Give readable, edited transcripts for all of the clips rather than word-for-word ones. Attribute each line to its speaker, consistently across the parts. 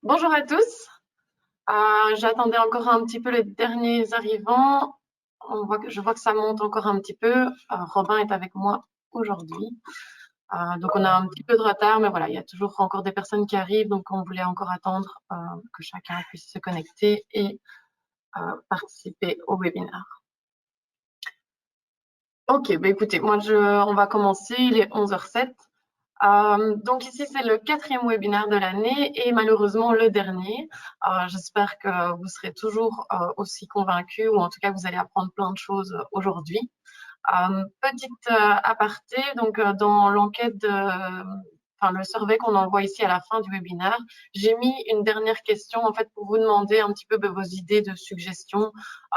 Speaker 1: Bonjour à tous. J'attendais encore un petit peu les derniers arrivants. Je vois que ça monte encore un petit peu. Robin est avec moi aujourd'hui. Donc on a un petit peu de retard, mais voilà, il y a toujours encore des personnes qui arrivent, donc on voulait encore attendre que chacun puisse se connecter et participer au webinaire. Ok, bah écoutez, on va commencer, il est 11h07. Donc ici, c'est le 4e webinaire de l'année et malheureusement le dernier. J'espère que vous serez toujours aussi convaincus ou en tout cas, vous allez apprendre plein de choses aujourd'hui. Petite aparté, donc dans l'enquête le survey qu'on envoie ici à la fin du webinaire, j'ai mis une dernière question en fait pour vous demander un petit peu vos idées de suggestions,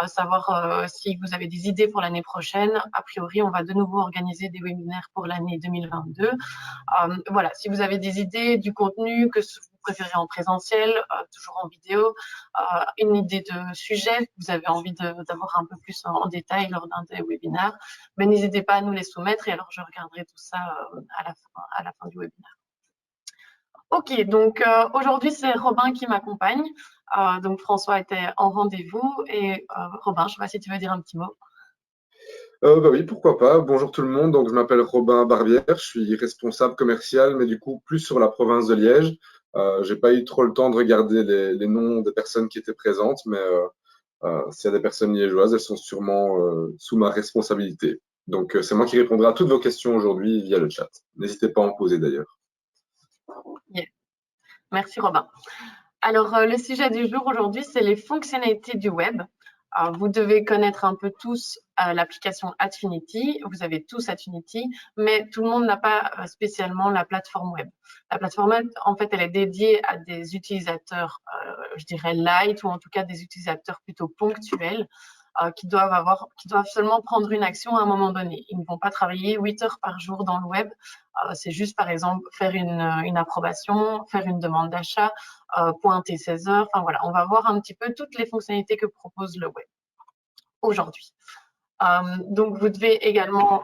Speaker 1: savoir si vous avez des idées pour l'année prochaine. A priori, on va de nouveau organiser des webinaires pour l'année 2022. Voilà, si vous avez des idées du contenu que vous préférez en présentiel, toujours en vidéo, une idée de sujet que vous avez envie d'avoir un peu plus en détail lors d'un des webinaires, ben, n'hésitez pas à nous les soumettre et alors je regarderai tout ça à la fin du webinaire. Ok, donc aujourd'hui c'est Robin qui m'accompagne. Donc François était en rendez-vous et Robin, je ne sais pas si tu veux dire un petit mot.
Speaker 2: Bah oui, pourquoi pas. Bonjour tout le monde. Donc, je m'appelle Robin Barbière. Je suis responsable commercial, mais du coup, plus sur la province de Liège. J'ai pas eu trop le temps de regarder les noms des personnes qui étaient présentes, mais s'il y a des personnes liégeoises, elles sont sûrement sous ma responsabilité. Donc, c'est moi qui répondrai à toutes vos questions aujourd'hui via le chat. N'hésitez pas à en poser d'ailleurs.
Speaker 1: Yeah. Merci Robin. Alors, le sujet du jour aujourd'hui, c'est les fonctionnalités du web. Vous devez connaître un peu tous l'application Atfinity. Vous avez tous Atfinity, mais tout le monde n'a pas spécialement la plateforme web. La plateforme web, en fait, elle est dédiée à des utilisateurs, je dirais light, ou en tout cas des utilisateurs plutôt ponctuels, qui doivent seulement prendre une action à un moment donné. Ils ne vont pas travailler 8 heures par jour dans le web. C'est juste, par exemple, faire une approbation, faire une demande d'achat, pointer ses heures. Enfin voilà, on va voir un petit peu toutes les fonctionnalités que propose le web aujourd'hui. Donc, vous devez également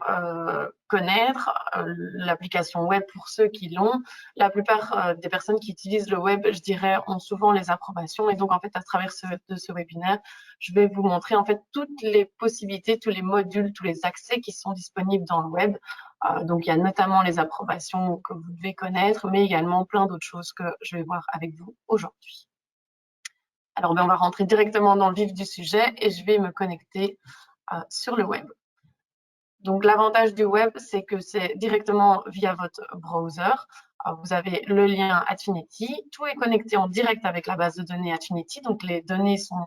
Speaker 1: connaître l'application web pour ceux qui l'ont. La plupart des personnes qui utilisent le web, je dirais, ont souvent les approbations. Et donc, en fait, à travers ce webinaire, je vais vous montrer en fait toutes les possibilités, tous les modules, tous les accès qui sont disponibles dans le web. Donc, il y a notamment les approbations que vous devez connaître, mais également plein d'autres choses que je vais voir avec vous aujourd'hui. Alors, on va rentrer directement dans le vif du sujet et je vais me connecter sur le web. Donc, l'avantage du web, c'est que c'est directement via votre browser. Vous avez le lien Atfinity. Tout est connecté en direct avec la base de données Atfinity. Donc, les données sont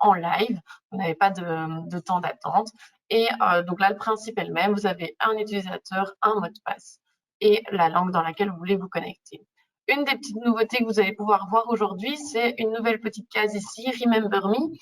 Speaker 1: en live. Vous n'avez pas de temps d'attente. Et donc là, le principe est le même. Vous avez un utilisateur, un mot de passe et la langue dans laquelle vous voulez vous connecter. Une des petites nouveautés que vous allez pouvoir voir aujourd'hui, c'est une nouvelle petite case ici, Remember Me.